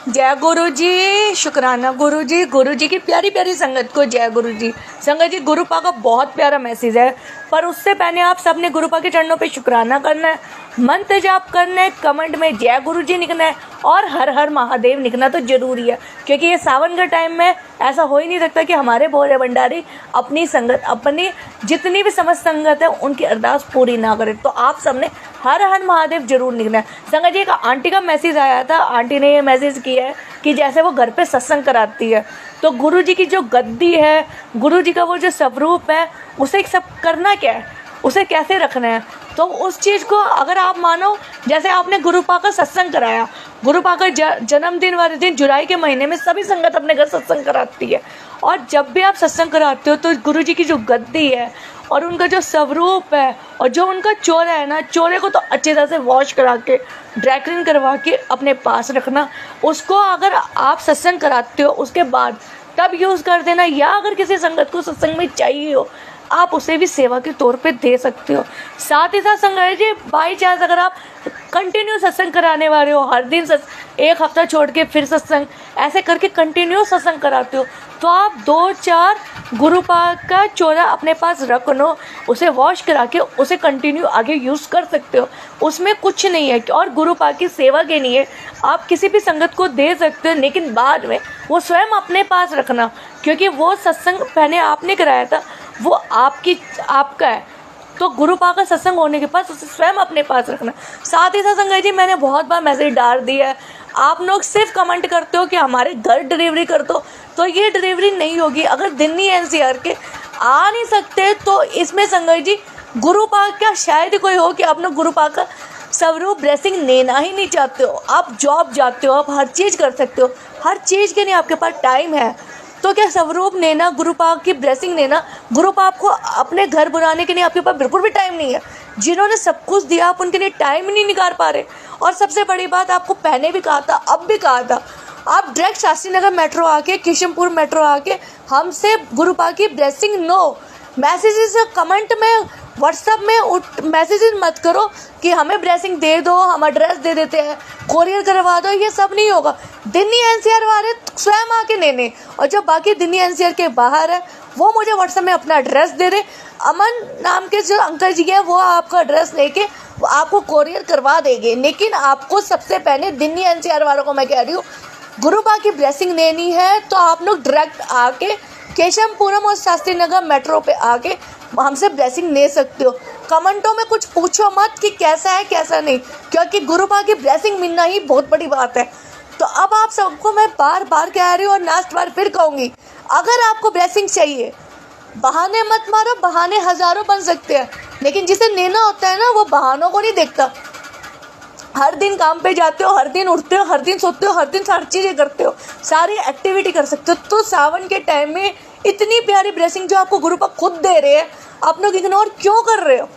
जय गुरु जी, शुक्राना गुरु जी की प्यारी प्यारी संगत को जय गुरु जी। संगत जी, गुरुपा का बहुत प्यारा मैसेज है, पर उससे पहले आप सबने गुरुपा के चरणों पे शुक्राना करना है, मंत्र जाप करना है, कमेंट में जय गुरु जी लिखना है और हर हर महादेव लिखना तो जरूरी है, क्योंकि ये सावन के टाइम में ऐसा हो ही नहीं सकता कि हमारे भोले भंडारी अपनी संगत, अपनी जितनी भी समस्त संगत है उनकी अरदास पूरी ना करे। तो आप सबने हर हर महादेव जरूर लिखना है। संगत जी, एक आंटी का मैसेज आया था, आंटी ने ये मैसेज किया है कि जैसे वो घर पे सत्संग कराती है, तो गुरु जी की जो गद्दी है, गुरु जी का वो जो स्वरूप है, उसे सब करना क्या है, उसे कैसे रखना है। तो उस चीज़ को अगर आप मानो, जैसे आपने गुरुपा का सत्संग कराया, गुरुपा का जन्मदिन वाले दिन जुलाई के महीने में सभी संगत अपने घर सत्संग कराती है, और जब भी आप सत्संग कराते हो तो गुरु जी की जो गद्दी है और उनका जो स्वरूप है और जो उनका चोला है ना, चोले को तो अच्छी तरह से वॉश करा के, ड्राई क्लीन करवा के अपने पास रखना। उसको अगर आप सत्संग कराते हो उसके बाद तब यूज़ कर देना, या अगर किसी संगत को सत्संग में चाहिए हो आप उसे भी सेवा के तौर पे दे सकते हो। साथ ही साथ संगत जी, बाई चांस अगर आप कंटिन्यू सत्संग कराने वाले हो, हर दिन एक हफ्ता छोड़ के फिर सत्संग, ऐसे करके कंटिन्यू सत्संग कराते हो, तो आप 2-4 गुरुपा का चोला अपने पास रख लो, उसे वॉश करा के उसे कंटिन्यू आगे यूज़ कर सकते हो। उसमें कुछ नहीं है, और गुरुपा की सेवा के लिए आप किसी भी संगत को दे सकते हो, लेकिन बाद में वो स्वयं अपने पास रखना, क्योंकि वो सत्संग पहले आपने कराया था, वो आपका है। तो गुरुपा का सत्संग होने के बाद उसे स्वयं अपने पास रखना। साथ ही साथ संगत जी, मैंने बहुत बार मैसेज डाल दिया है, आप लोग सिर्फ कमेंट करते हो कि हमारे घर डिलीवरी कर दो, तो ये डिलीवरी नहीं होगी। अगर दिल्ली एनसीआर के आ नहीं सकते तो इसमें संगत जी, गुरुपा का शायद कोई हो कि आप लोग गुरुपा का स्वरूप ब्लेसिंग लेना ही नहीं चाहते हो, आप जॉब जाते हो, आप हर चीज़ कर सकते हो, हर चीज़ के लिए आपके पास टाइम है, तो क्या स्वरूप लेना, गुरुपा की ब्लेसिंग लेना, गुरुपा आपको अपने घर बुलाने के लिए आपके पास बिल्कुल भी टाइम नहीं है। जिन्होंने सब कुछ दिया आप उनके लिए टाइम ही नहीं निकाल पा रहे। और सबसे बड़ी बात, आपको पहले भी कहा था, अब भी कहा था, आप डायरेक्ट शास्त्री नगर मेट्रो आके, किशनपुर मेट्रो आके हमसे गुरुपा की ब्लेसिंग लो। मैसेजेस कमेंट में, व्हाट्सएप में मैसेजेस मत करो कि हमें ब्लेसिंग दे दो, हम एड्रेस दे देते हैं, कोरियर करवा दो, ये सब नहीं होगा। दिल्ली एनसीआर वाले स्वयं आके लेने, और जो बाकी दिल्ली एनसीआर के बाहर है वो मुझे व्हाट्सएप में अपना एड्रेस दे दे। अमन नाम के जो अंकल जी हैं वो आपका एड्रेस लेके आपको कोरियर करवा देंगे। लेकिन आपको सबसे पहले दिल्ली एनसीआर वालों को मैं कह रही हूँ, गुरुपा की ब्लेसिंग लेनी है तो आप लोग डायरेक्ट आके केशवपुरम और शास्त्री नगर मेट्रो पे आके हमसे ब्लेसिंग ले सकते हो। कमेंटों में कुछ पूछो मत कि कैसा है कैसा नहीं, क्योंकि गुरुपा की ब्लेसिंग मिलना ही बहुत बड़ी बात है। तो अब आप सबको मैं बार बार कह रही हूँ और लास्ट बार फिर कहूँगी, अगर आपको ब्लेसिंग चाहिए, बहाने मत मारो, बहाने हज़ारों बन सकते हैं, लेकिन जिसे लेना होता है ना वो बहानों को नहीं देखता। हर दिन काम पे जाते हो, हर दिन उठते हो, हर दिन सोते हो, हर दिन सारी चीज़ें करते हो, सारी एक्टिविटी कर सकते हो। तो सावन के टाइम में इतनी प्यारी ब्लेसिंग जो आपको गुरुपा खुद दे रहे हैं, आप लोग इग्नोर क्यों कर रहे हो?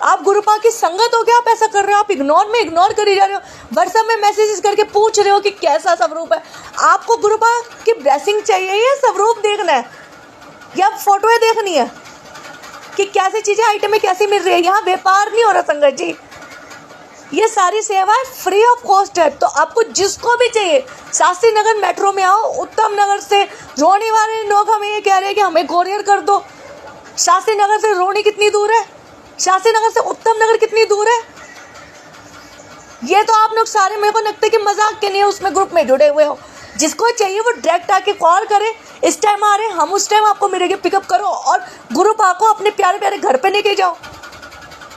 आप गुरुपा की संगत हो क्या आप ऐसा कर रहे हो? आप इग्नोर करी जा रहे हो, व्हाट्सएप में मैसेजेस करके पूछ रहे हो कि कैसा स्वरूप है। आपको गुरुपा की ब्लेसिंग चाहिए या स्वरूप देखना है, या फोटोएं देखनी है कि कैसी चीज़ें आइटमें कैसी मिल रही है? यहाँ व्यापार नहीं हो रहा संगत जी, ये सारी सेवाएं फ्री ऑफ कॉस्ट है। तो आपको जिसको भी चाहिए, शास्त्री नगर मेट्रो में आओ, उत्तम नगर से रोनी वाले लोग हमें ये कह रहे हैं कि हमें कोरियर कर दो। शास्त्री नगर से रोनी कितनी दूर है? शास्त्री नगर से उत्तम नगर कितनी दूर है? ये तो आप लोग सारे मेरे को लगता है कि मजाक के लिए उसमें ग्रुप में जुड़े हुए हो। जिसको चाहिए वो डायरेक्ट आके कॉल करे, इस टाइम आ रहे हैं हम, उस टाइम आपको मिलेंगे, पिकअप करो और गुरुपा को अपने प्यारे प्यारे घर पे लेके जाओ।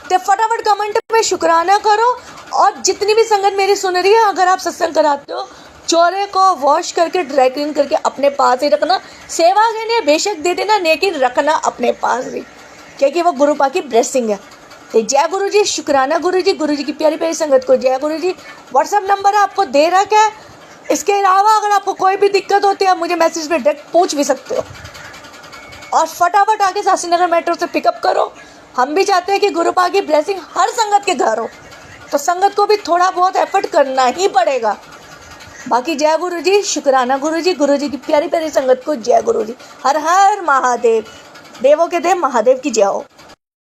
तो फटाफट कमेंट में शुक्राना करो। और जितनी भी संगत मेरी सुन रही है, अगर आप सत्संग कराते हो, चोरे को वॉश करके ड्राई क्लीन करके अपने पास ही रखना। सेवा के लिए बेशक दे देना, लेकिन रखना अपने पास भी, क्योंकि वो गुरुपा की ब्लेसिंग है। तो जय गुरु जी, शुक्राना गुरु जी की प्यारी प्यारी संगत को जय गुरु जी। व्हाट्सएप नंबर आपको दे रखा है। इसके अलावा अगर आपको कोई भी दिक्कत होती है, आप मुझे मैसेज में डायरेक्ट पूछ भी सकते हो। और फटाफट आके शास्त्री नगर मेट्रो से पिकअप करो। हम भी चाहते हैं कि गुरुपा की ब्लेसिंग हर संगत के घर हो, तो संगत को भी थोड़ा बहुत एफर्ट करना ही पड़ेगा। बाकी जय गुरु जी, शुक्राना गुरु जी की प्यारी प्यारी संगत को जय गुरु जी। हर हर महादेव, देवों के देव महादेव की जय हो।